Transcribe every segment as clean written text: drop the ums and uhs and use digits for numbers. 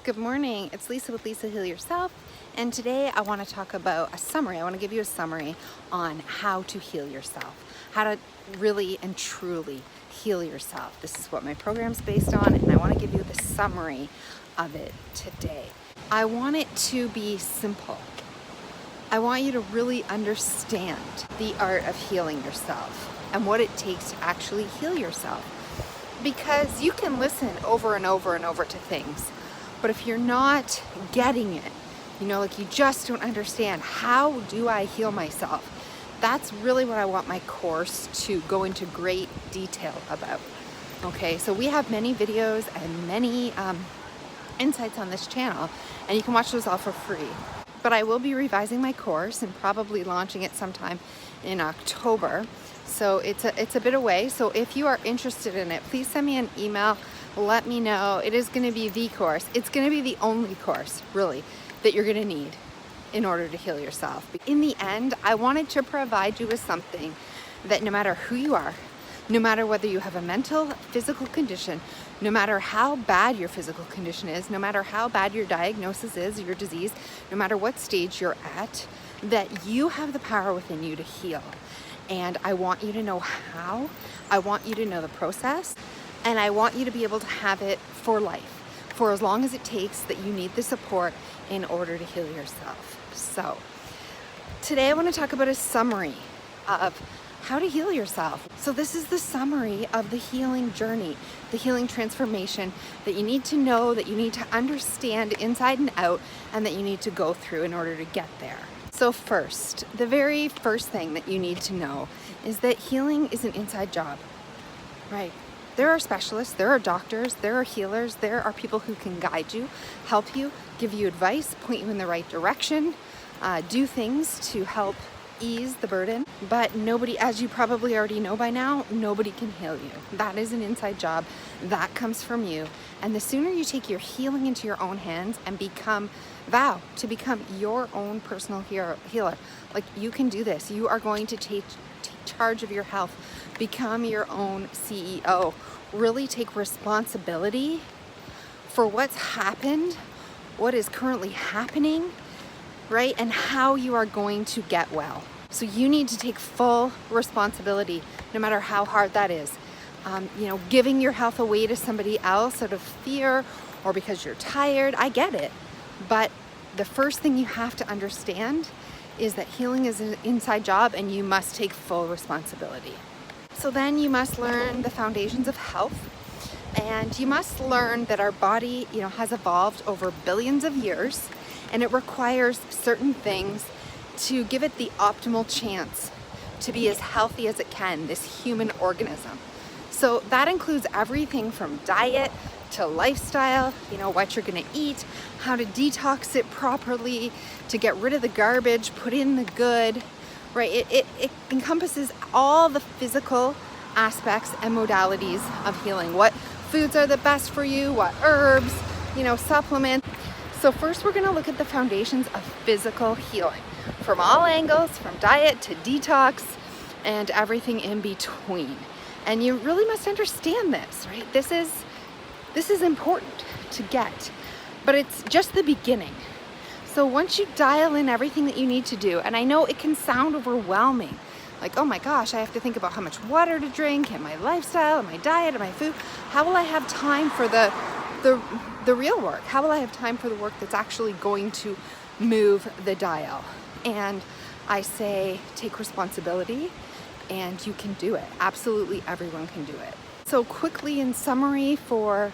Good morning, it's Lisa with Lisa Heal Yourself, and today I want to talk about a summary. I want to give you a summary on how to heal yourself, how to really and truly heal yourself. This is what my program's based on, and I want to give you the summary of it today. I want it to be simple. I want you to really understand the art of healing yourself and what it takes to actually heal yourself. Because you can listen over and over and over to things, but if you're not getting it, like you just don't understand, how do I heal myself? That's really what I want my course to go into great detail about. Okay, so we have many videos and many insights on this channel, and you can watch those all for free. But I will be revising my course and probably launching it sometime in October. So it's a bit away. So if you are interested in it, please send me an email. Let me know. It is going to be the course. It's going to be the only course, really, that you're going to need in order to heal yourself. In the end, I wanted to provide you with something that no matter who you are, no matter whether you have a mental, physical condition, no matter how bad your physical condition is, no matter how bad your diagnosis is, your disease, no matter what stage you're at, that you have the power within you to heal. And I want you to know how, I want you to know the process, and I want you to be able to have it for life, for as long as it takes that you need the support in order to heal yourself. So today I want to talk about a summary of how to heal yourself. So this is the summary of the healing journey, the healing transformation that you need to know, that you need to understand inside and out, and that you need to go through in order to get there. So first, the very first thing that you need to know is that healing is an inside job, right? There are specialists, there are doctors, there are healers, there are people who can guide you, help you, give you advice, point you in the right direction, do things to help ease the burden. But nobody, as you probably already know by now, nobody can heal you. That is an inside job. That comes from you. And the sooner you take your healing into your own hands and vow to become your own personal healer, like you can do this. You are going to take charge of your health, become your own CEO, really take responsibility for what's happened, what is currently happening, right? And how you are going to get well. So you need to take full responsibility, no matter how hard that is. Giving your health away to somebody else out of fear or because you're tired, I get it. But the first thing you have to understand is that healing is an inside job and you must take full responsibility. So then you must learn the foundations of health, and you must learn that our body, has evolved over billions of years, and it requires certain things to give it the optimal chance to be as healthy as it can, this human organism. So that includes everything from diet to lifestyle, what you're gonna eat, how to detox it properly, to get rid of the garbage, put in the good, right? It encompasses all the physical aspects and modalities of healing. What foods are the best for you, what herbs, supplements. So first we're gonna look at the foundations of physical healing from all angles, from diet to detox and everything in between. And you really must understand this, right? This is important to get, but it's just the beginning. So once you dial in everything that you need to do, and I know it can sound overwhelming, like, oh my gosh, I have to think about how much water to drink and my lifestyle and my diet and my food. How will I have time for the real work? How will I have time for the work that's actually going to move the dial? And I say, take responsibility, and you can do it. Absolutely everyone can do it. So quickly, in summary for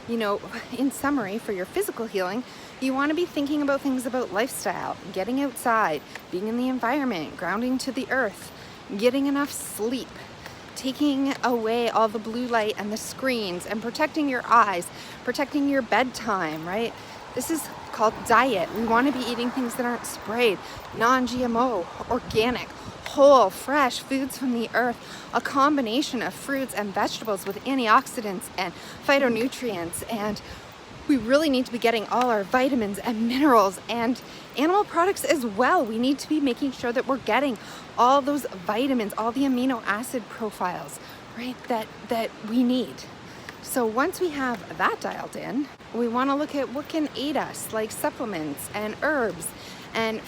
your physical healing, you want to be thinking about things about lifestyle, getting outside, being in the environment, grounding to the earth, getting enough sleep, taking away all the blue light and the screens, and protecting your eyes, protecting your bedtime, right? This is called diet. We want to be eating things that aren't sprayed, non-GMO, organic, whole, fresh foods from the earth, a combination of fruits and vegetables with antioxidants and phytonutrients. And we really need to be getting all our vitamins and minerals and animal products as well. We need to be making sure that we're getting all those vitamins, all the amino acid profiles, right, that we need. So once we have that dialed in, we want to look at what can aid us, like supplements and herbs and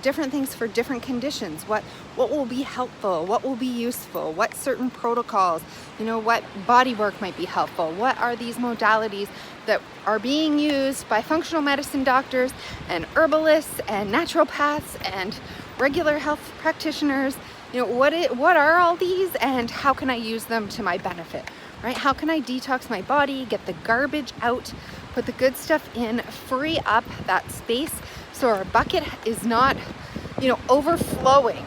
different things for different conditions. What will be helpful, what will be useful, what certain protocols, what body work might be helpful. What are these modalities that are being used by functional medicine doctors and herbalists and naturopaths and regular health practitioners? What are all these, and how can I use them to my benefit? Right? How can I detox my body, get the garbage out, put the good stuff in, free up that space so our bucket is not, overflowing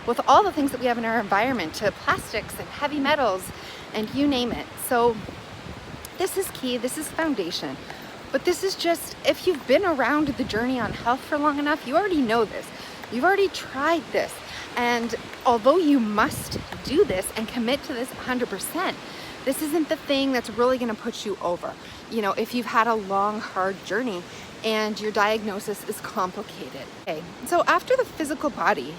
with all the things that we have in our environment, to plastics and heavy metals and you name it. So this is key, this is foundation. But this is just, if you've been around the journey on health for long enough, you already know this. You've already tried this. And although you must do this and commit to this 100%, this isn't the thing that's really going to put you over. If you've had a long, hard journey and your diagnosis is complicated. Okay, so after the physical body,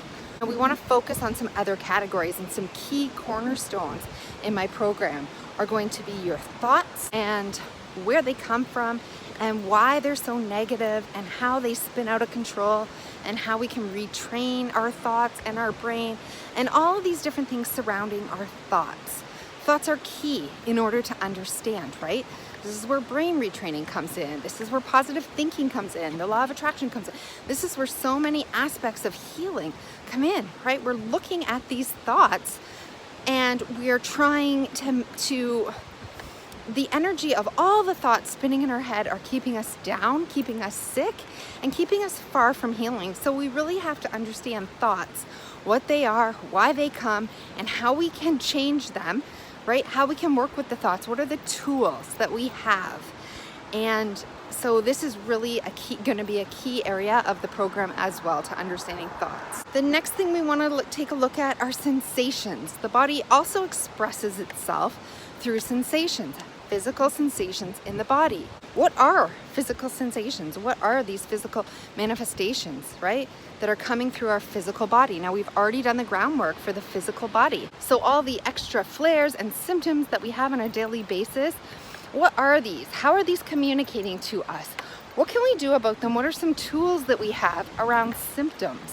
we want to focus on some other categories, and some key cornerstones in my program are going to be your thoughts and where they come from and why they're so negative and how they spin out of control and how we can retrain our thoughts and our brain and all of these different things surrounding our thoughts. Thoughts are key in order to understand, right? This is where brain retraining comes in. This is where positive thinking comes in. The law of attraction comes in. This is where so many aspects of healing come in, right? We're looking at these thoughts and we are trying to the energy of all the thoughts spinning in our head are keeping us down, keeping us sick, and keeping us far from healing. So we really have to understand thoughts, what they are, why they come, and how we can change them, right? How we can work with the thoughts. What are the tools that we have? And so this is really going to be a key area of the program as well, to understanding thoughts. The next thing we want to take a look at are sensations. The body also expresses itself through sensations, physical sensations in the body. What are physical sensations? What are these physical manifestations, right, that are coming through our physical body? Now, we've already done the groundwork for the physical body. So all the extra flares and symptoms that we have on a daily basis, what are these? How are these communicating to us? What can we do about them? What are some tools that we have around symptoms,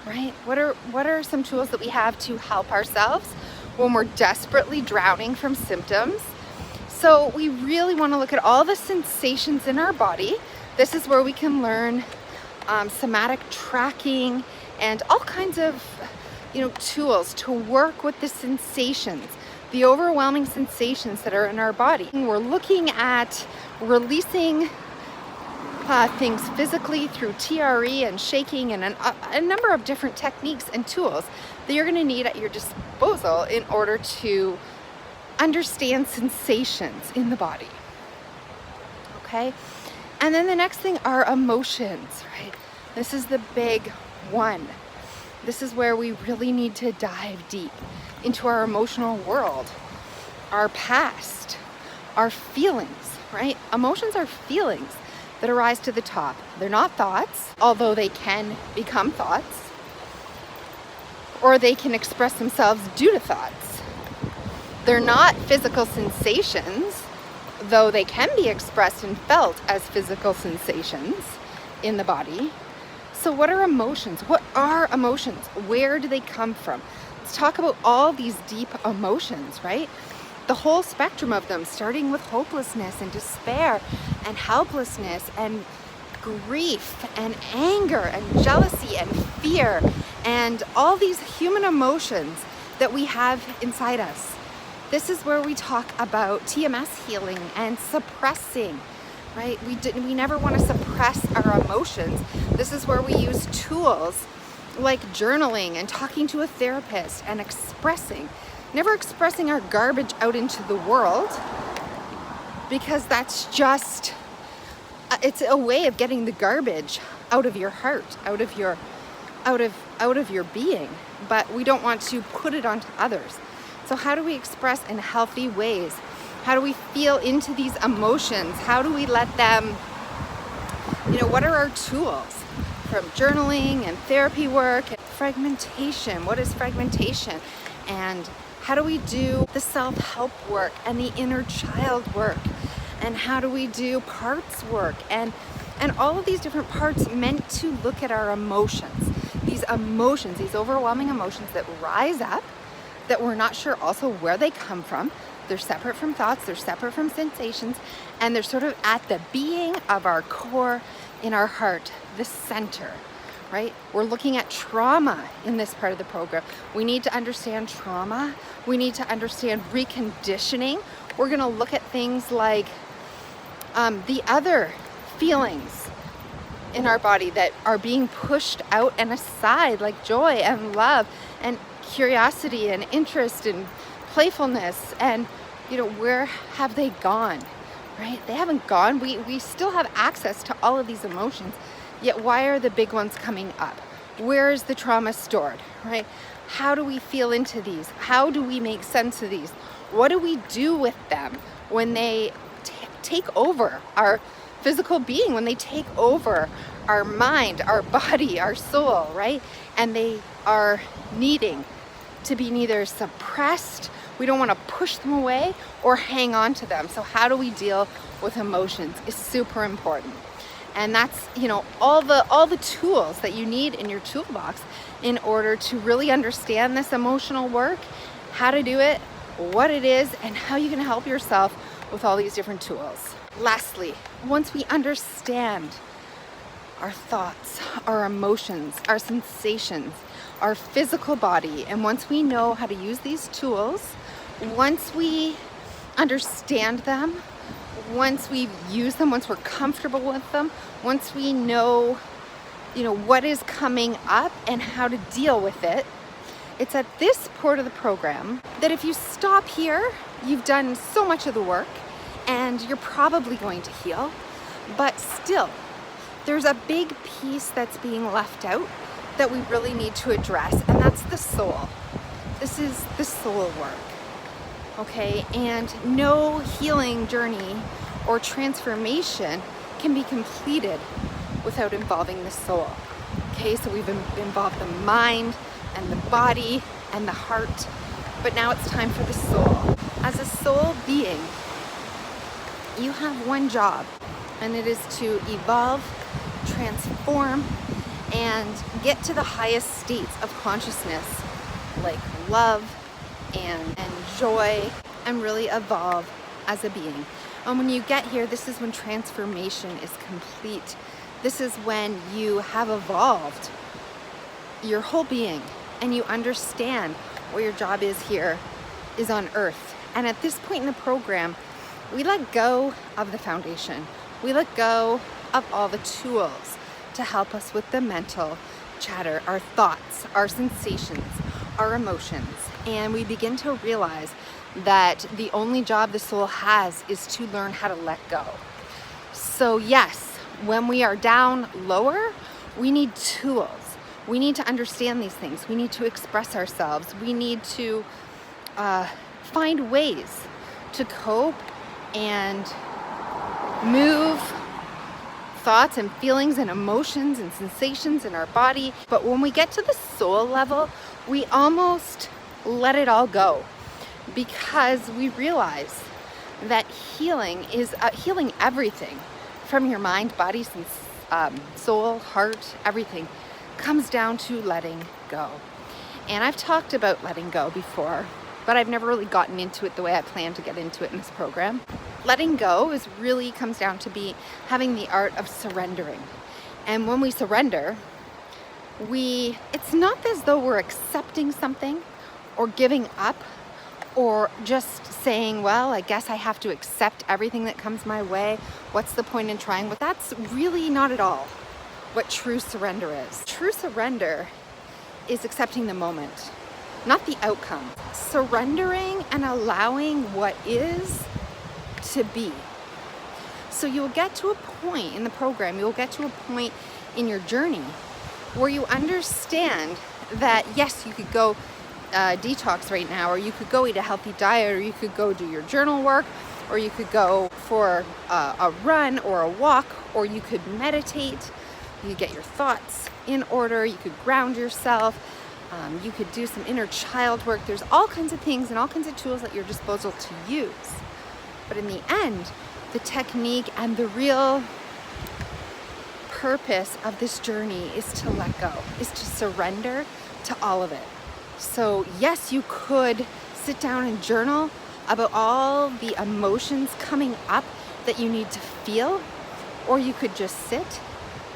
right? What are some tools that we have to help ourselves when we're desperately drowning from symptoms? So we really want to look at all the sensations in our body. This is where we can learn somatic tracking and all kinds of tools to work with the sensations, the overwhelming sensations that are in our body. We're looking at releasing things physically through TRE and shaking and a number of different techniques and tools that you're going to need at your disposal in order to understand sensations in the body. Okay? And then the next thing are emotions, right? This is the big one. This is where we really need to dive deep into our emotional world, our past, our feelings, right? Emotions are feelings that arise to the top. They're not thoughts, although they can become thoughts, or they can express themselves due to thoughts. They're not physical sensations, though they can be expressed and felt as physical sensations in the body. So what are emotions? What are emotions? Where do they come from? Let's talk about all these deep emotions, right? The whole spectrum of them, starting with hopelessness and despair and helplessness and grief and anger and jealousy and fear and all these human emotions that we have inside us. This is where we talk about TMS healing and suppressing, right? We never want to suppress our emotions. This is where we use tools like journaling and talking to a therapist and expressing. Never expressing our garbage out into the world, because that's just, it's a way of getting the garbage out of your heart, out of your being, but we don't want to put it onto others. So how do we express in healthy ways? How do we feel into these emotions? How do we let them, what are our tools? From journaling and therapy work, and fragmentation. What is fragmentation? And How do we do the self-help work and the inner child work? And how do we do parts work? And all of these different parts meant to look at our emotions. These emotions, these overwhelming emotions that rise up, that we're not sure also where they come from. They're separate from thoughts, they're separate from sensations, and they're sort of at the being of our core in our heart, the center, right? We're looking at trauma in this part of the program. We need to understand trauma. We need to understand reconditioning. We're gonna look at things like the other feelings in our body that are being pushed out and aside, like joy and love and curiosity and interest and playfulness, and where have they gone, right? They haven't gone. We still have access to all of these emotions, yet why are the big ones coming up? Where is the trauma stored, right? How do we feel into these? How do we make sense of these? What do we do with them when they take over our physical being, when they take over our mind, our body, our soul, right? And they are needing to be neither suppressed, we don't want to push them away, or hang on to them. So how do we deal with emotions is super important. And that's, all the tools that you need in your toolbox in order to really understand this emotional work, how to do it, what it is, and how you can help yourself with all these different tools. Lastly, once we understand our thoughts, our emotions, our sensations, our physical body, and once we know how to use these tools, once we understand them, once we use them, once we're comfortable with them, once we know, what is coming up and how to deal with it, it's at this part of the program that if you stop here, you've done so much of the work and you're probably going to heal, but still, there's a big piece that's being left out that we really need to address, and that's the soul. This is the soul work, okay? And no healing journey or transformation can be completed without involving the soul, okay? So we've involved the mind and the body and the heart, but now it's time for the soul. As a soul being, you have one job, and it is to evolve, transform, and get to the highest states of consciousness, like love and joy, and really evolve as a being. And when you get here, this is when transformation is complete. This is when you have evolved your whole being and you understand what your job is here is on earth. And at this point in the program, we let go of the foundation. We let go of all the tools to help us with the mental chatter, our thoughts, our sensations, our emotions. And we begin to realize that the only job the soul has is to learn how to let go. So yes, when we are down lower, we need tools. We need to understand these things. We need to express ourselves. We need to find ways to cope and move thoughts and feelings and emotions and sensations in our body. But when we get to the soul level, we almost let it all go, because we realize that healing is healing everything from your mind, body, soul, heart, everything comes down to letting go. And I've talked about letting go before, but I've never really gotten into it the way I plan to get into it in this program. Letting go comes down to having the art of surrendering. And when we surrender, it's not as though we're accepting something or giving up or just saying, well, I guess I have to accept everything that comes my way. What's the point in trying? But that's really not at all what true surrender is. True surrender is accepting the moment, not the outcome. Surrendering and allowing what is to be. So you'll get to a point in the program, you'll get to a point in your journey where you understand that yes, you could go detox right now, or you could go eat a healthy diet, or you could go do your journal work, or you could go for a run or a walk, or you could meditate, you could get your thoughts in order, you could ground yourself, You could do some inner child work. There's all kinds of things and all kinds of tools at your disposal to use. But in the end, the technique and the real purpose of this journey is to let go, is to surrender to all of it. So yes, you could sit down and journal about all the emotions coming up that you need to feel, or you could just sit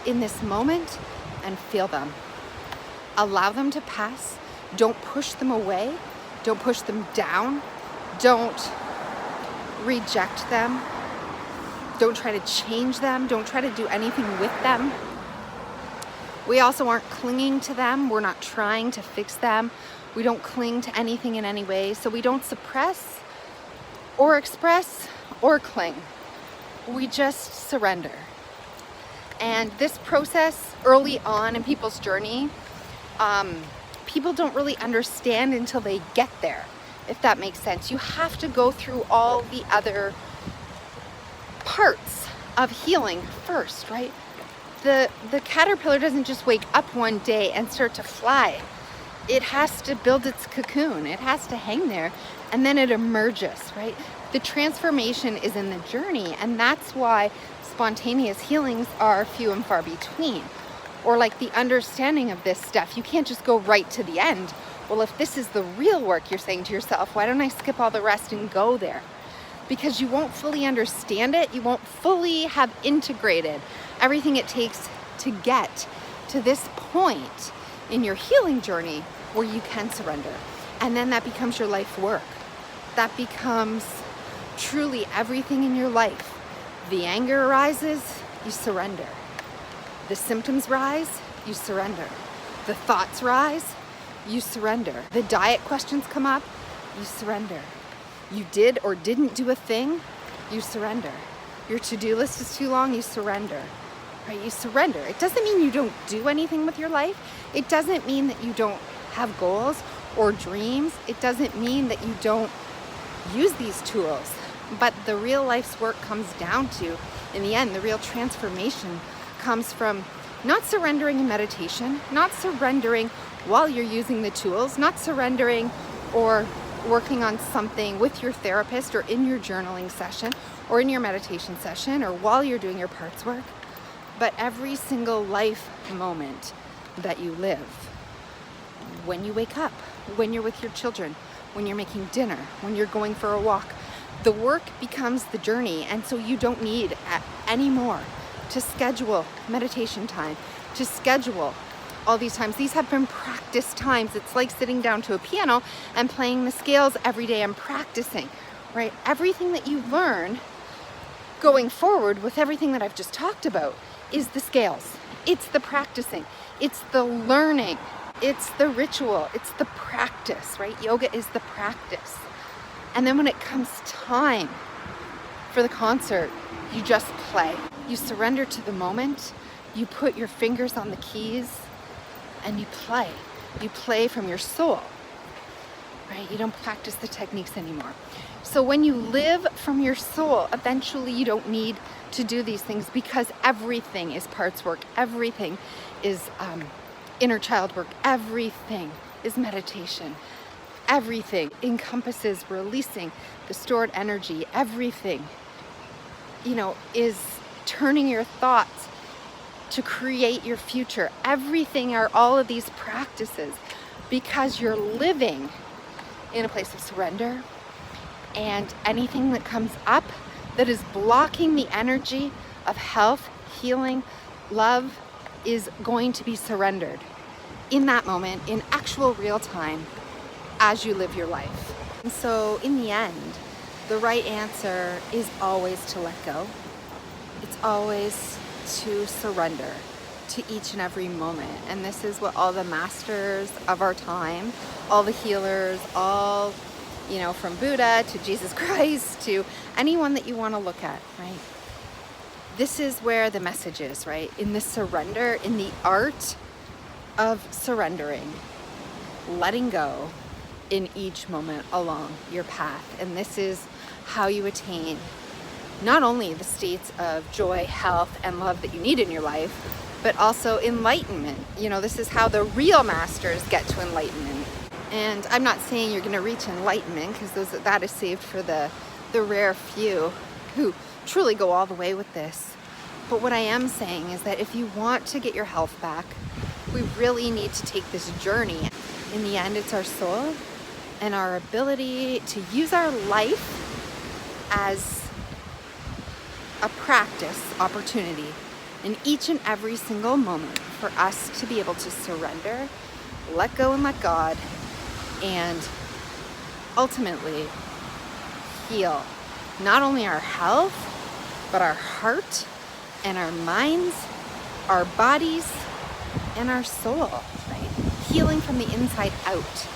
in this moment and feel them. Allow them to pass. Don't push them away. Don't push them down. Don't reject them. Don't try to change them. Don't try to do anything with them. We also aren't clinging to them. We're not trying to fix them. We don't cling to anything in any way. So we don't suppress or express or cling. We just surrender. And this process early on in people's journey, people don't really understand until they get there, if that makes sense. You have to go through all the other parts of healing first, right? The caterpillar doesn't just wake up one day and start to fly. It has to build its cocoon. It has to hang there, and then it emerges, right? The transformation is in the journey, and that's why spontaneous healings are few and far between. Or like the understanding of this stuff, you can't just go right to the end. Well, if this is the real work, you're saying to yourself, why don't I skip all the rest and go there? Because you won't fully understand it. You won't fully have integrated everything it takes to get to this point in your healing journey where you can surrender. And then that becomes your life work. That becomes truly everything in your life. The anger arises, you surrender. The symptoms rise, you surrender. The thoughts rise, you surrender. The diet questions come up, you surrender. You did or didn't do a thing, you surrender. Your to-do list is too long, you surrender. Right? You surrender. It doesn't mean you don't do anything with your life. It doesn't mean that you don't have goals or dreams. It doesn't mean that you don't use these tools. But the real life's work comes down to, in the end, the real transformation comes from not surrendering in meditation, not surrendering while you're using the tools, not surrendering or working on something with your therapist or in your journaling session or in your meditation session or while you're doing your parts work, but every single life moment that you live. When you wake up, when you're with your children, when you're making dinner, when you're going for a walk, the work becomes the journey. And so you don't need anymore to schedule meditation time, to schedule all these times. These have been practice times. It's like sitting down to a piano and playing the scales every day and practicing, right? Everything that you learn going forward with everything that I've just talked about is the scales. It's the practicing. It's the learning. It's the ritual. It's the practice, right? Yoga is the practice. And then when it comes time for the concert, you just play. You surrender to the moment. You put your fingers on the keys and you play. You play from your soul, right? You don't practice the techniques anymore. So when you live from your soul, eventually you don't need to do these things because everything is parts work. Everything is inner child work. Everything is meditation. Everything encompasses releasing the stored energy. Everything, is turning your thoughts to create your future. Everything are all of these practices because you're living in a place of surrender, and anything that comes up that is blocking the energy of health, healing, love is going to be surrendered in that moment, in actual real time, as you live your life. And so in the end, the right answer is always to let go. It's always to surrender to each and every moment. And this is what all the masters of our time, all the healers, all, from Buddha to Jesus Christ to anyone that you want to look at, right? This is where the message is, right? In the surrender, in the art of surrendering, letting go in each moment along your path. And this is how you attain not only the states of joy, health, and love that you need in your life, but also enlightenment. You know, this is how the real masters get to enlightenment. And I'm not saying you're going to reach enlightenment, because that is saved for the rare few who truly go all the way with this. But what I am saying is that if you want to get your health back, we really need to take this journey. In the end, it's our soul and our ability to use our life as a practice opportunity in each and every single moment for us to be able to surrender, let go and let God, and ultimately heal not only our health, but our heart and our minds, our bodies, and our soul, right? Healing from the inside out.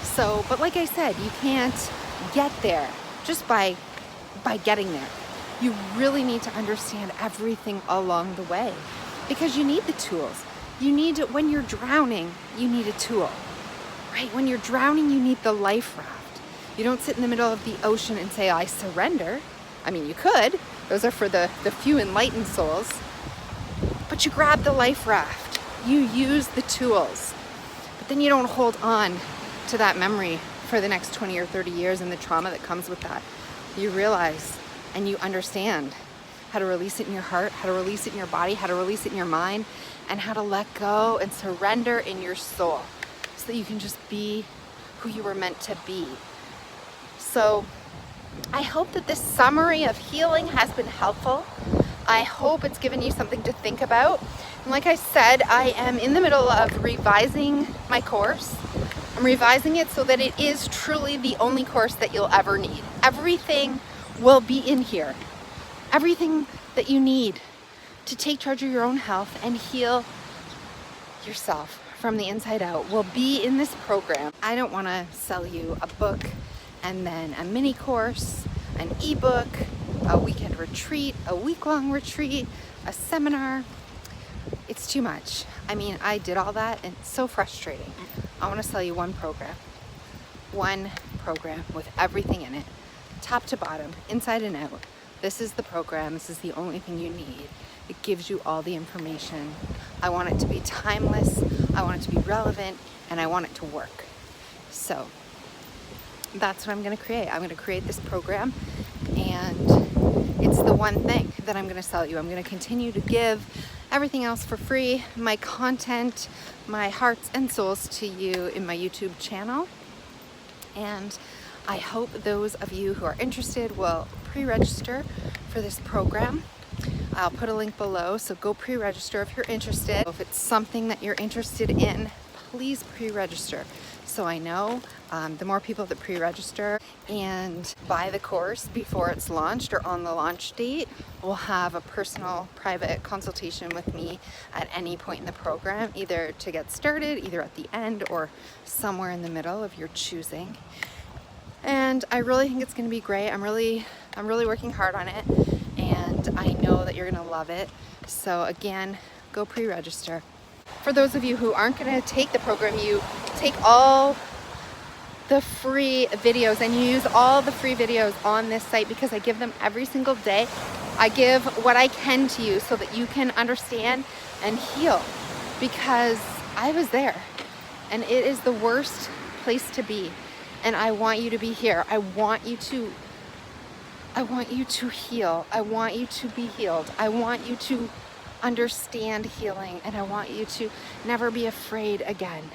So, but like I said, you can't get there just by getting there. You really need to understand everything along the way, because you need the tools. When you're drowning, you need a tool, right? When you're drowning, you need the life raft. You don't sit in the middle of the ocean and say, I surrender. I mean, you could. Those are for the few enlightened souls. But you grab the life raft. You use the tools. But then you don't hold on to that memory for the next 20 or 30 years and the trauma that comes with that. You realize and you understand how to release it in your heart, how to release it in your body, how to release it in your mind, and how to let go and surrender in your soul so that you can just be who you were meant to be. So I hope that this summary of healing has been helpful. I hope it's given you something to think about. And like I said, I am in the middle of revising my course. I'm revising it so that it is truly the only course that you'll ever need. Everything will be in here. Everything that you need to take charge of your own health and heal yourself from the inside out will be in this program. I don't want to sell you a book and then a mini course, an ebook, a weekend retreat, a week-long retreat, a seminar. It's too much. I mean, I did all that and it's so frustrating. I want to sell you one program with everything in it, top to bottom, inside and out. This is the program. This is the only thing you need. It gives you all the information. I want it to be timeless. I want it to be relevant, and I want it to work. So that's what I'm going to create. I'm going to create this program, and it's the one thing that I'm going to sell you. I'm going to continue to give everything else for free, my content, my hearts and souls to you in my YouTube channel. And I hope those of you who are interested will pre-register for this program. I'll put a link below, so go pre-register if you're interested. If it's something that you're interested in, please pre-register. So I know the more people that pre-register and buy the course before it's launched or on the launch date will have a personal private consultation with me at any point in the program, either to get started, either at the end or somewhere in the middle of your choosing. And I really think it's going to be great. I'm really working hard on it, and I know that you're going to love it. So again, go pre-register. For those of you who aren't going to take the program, you take all the free videos and you use all the free videos on this site, because I give them every single day. I give what I can to you so that you can understand and heal, because I was there and it is the worst place to be. And I want you to be here. I want you to heal. I want you to be healed. I want you to understand healing, and I want you to never be afraid again.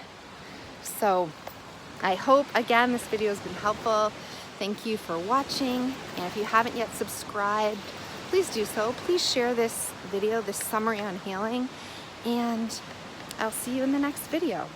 So I hope, again, this video has been helpful. Thank you for watching. And if you haven't yet subscribed, please do so. Please share this video, this summary on healing, and I'll see you in the next video.